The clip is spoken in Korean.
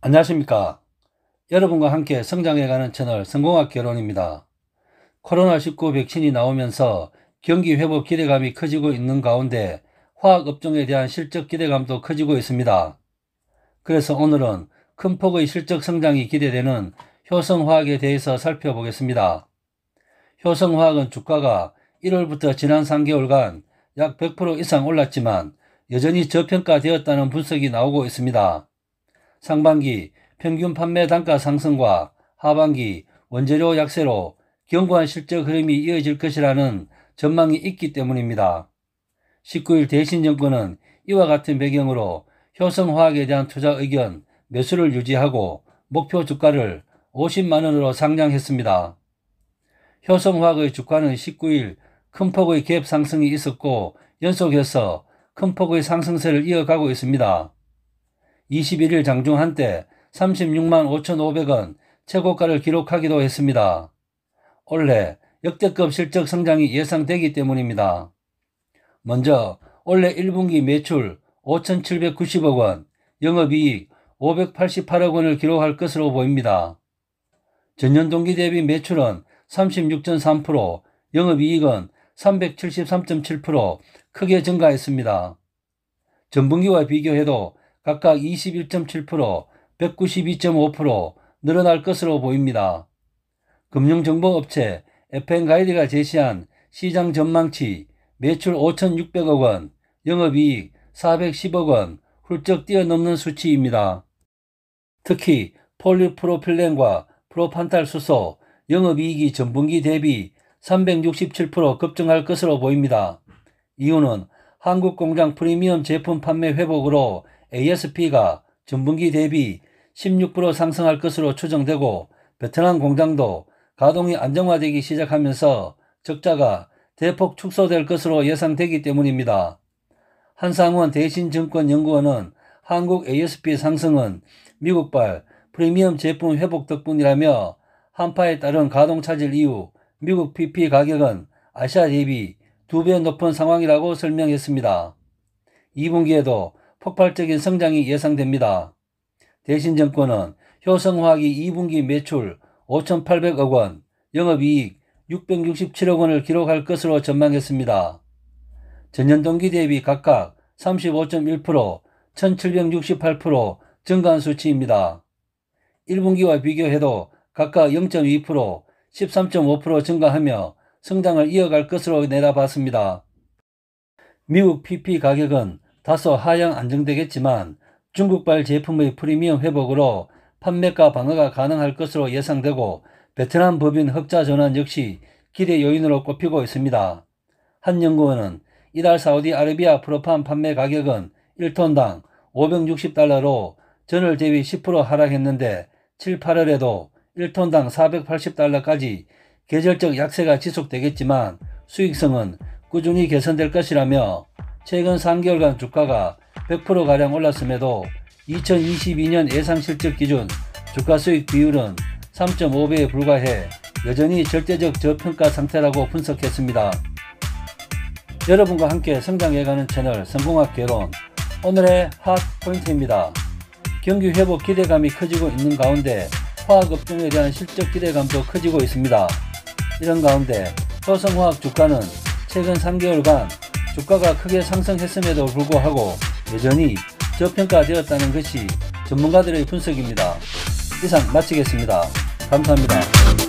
안녕하십니까. 여러분과 함께 성장해가는 채널 성공학 개론입니다. 코로나19 백신이 나오면서 경기 회복 기대감이 커지고 있는 가운데 화학업종에 대한 실적 기대감도 커지고 있습니다. 그래서 오늘은 큰 폭의 실적 성장이 기대되는 효성화학에 대해서 살펴보겠습니다. 효성화학은 주가가 1월부터 지난 3개월간 약 100% 이상 올랐지만 여전히 저평가되었다는 분석이 나오고 있습니다. 상반기 평균 판매 단가 상승과 하반기 원재료 약세로 견고한 실적 흐름이 이어질 것이라는 전망이 있기 때문입니다. 19일 대신정권은 이와 같은 배경으로 효성화학에 대한 투자 의견 매수를 유지하고 목표 주가를 50만원으로 상향했습니다. 효성화학의 주가는 19일 큰 폭의 갭 상승이 있었고 연속해서 큰 폭의 상승세를 이어가고 있습니다. 21일 장중 한때 36만 5,500원 최고가를 기록하기도 했습니다. 올해 역대급 실적 성장이 예상되기 때문입니다. 먼저 올해 1분기 매출 5,790억 원, 영업이익 588억 원을 기록할 것으로 보입니다. 전년 동기 대비 매출은 36.3%, 영업이익은 373.7% 크게 증가했습니다. 전분기와 비교해도 각각 21.7%, 192.5% 늘어날 것으로 보입니다. 금융정보업체 FN가이드가 제시한 시장 전망치 매출 5,600억 원, 영업이익 410억 원 훌쩍 뛰어넘는 수치입니다. 특히 폴리프로필렌과 프로판탈수소 영업이익이 전분기 대비 367% 급증할 것으로 보입니다. 이유는 한국 공장 프리미엄 제품 판매 회복으로 ASP가 전분기 대비 16% 상승할 것으로 추정되고 베트남 공장도 가동이 안정화되기 시작하면서 적자가 대폭 축소될 것으로 예상되기 때문입니다. 한상원 대신증권연구원은 한국 ASP 상승은 미국발 프리미엄 제품 회복 덕분이라며 한파에 따른 가동 차질 이후 미국 PP 가격은 아시아 대비 2배 높은 상황이라고 설명했습니다. 2분기에도 폭발적인 성장이 예상됩니다. 대신증권은 효성화학이 2분기 매출 5,800억 원, 영업이익 667억 원을 기록할 것으로 전망했습니다. 전년 동기 대비 각각 35.1%, 1,768% 증가한 수치입니다. 1분기와 비교해도 각각 0.2%, 13.5% 증가하며 성장을 이어갈 것으로 내다봤습니다. 미국 PP 가격은 다소 하향 안정되겠지만 중국발 제품의 프리미엄 회복으로 판매가 방어가 가능할 것으로 예상되고 베트남 법인 흑자 전환 역시 기대 요인으로 꼽히고 있습니다. 한 연구원은 이달 사우디아라비아 프로판 판매 가격은 1톤당 560달러로 전월 대비 10% 하락했는데 7, 8월에도 1톤당 480달러까지 계절적 약세가 지속되겠지만 수익성은 꾸준히 개선될 것이라며 최근 3개월간 주가가 100%가량 올랐음에도 2022년 예상실적 기준 주가수익 비율은 3.5배에 불과해 여전히 절대적 저평가 상태라고 분석했습니다. 여러분과 함께 성장해가는 채널 성공학 개론, 오늘의 핫 포인트입니다. 경기 회복 기대감이 커지고 있는 가운데 화학업종에 대한 실적 기대감도 커지고 있습니다. 이런 가운데 효성화학 주가는 최근 3개월간 주가가 크게 상승했음에도 불구하고 여전히 저평가되었다는 것이 전문가들의 분석입니다. 이상 마치겠습니다. 감사합니다.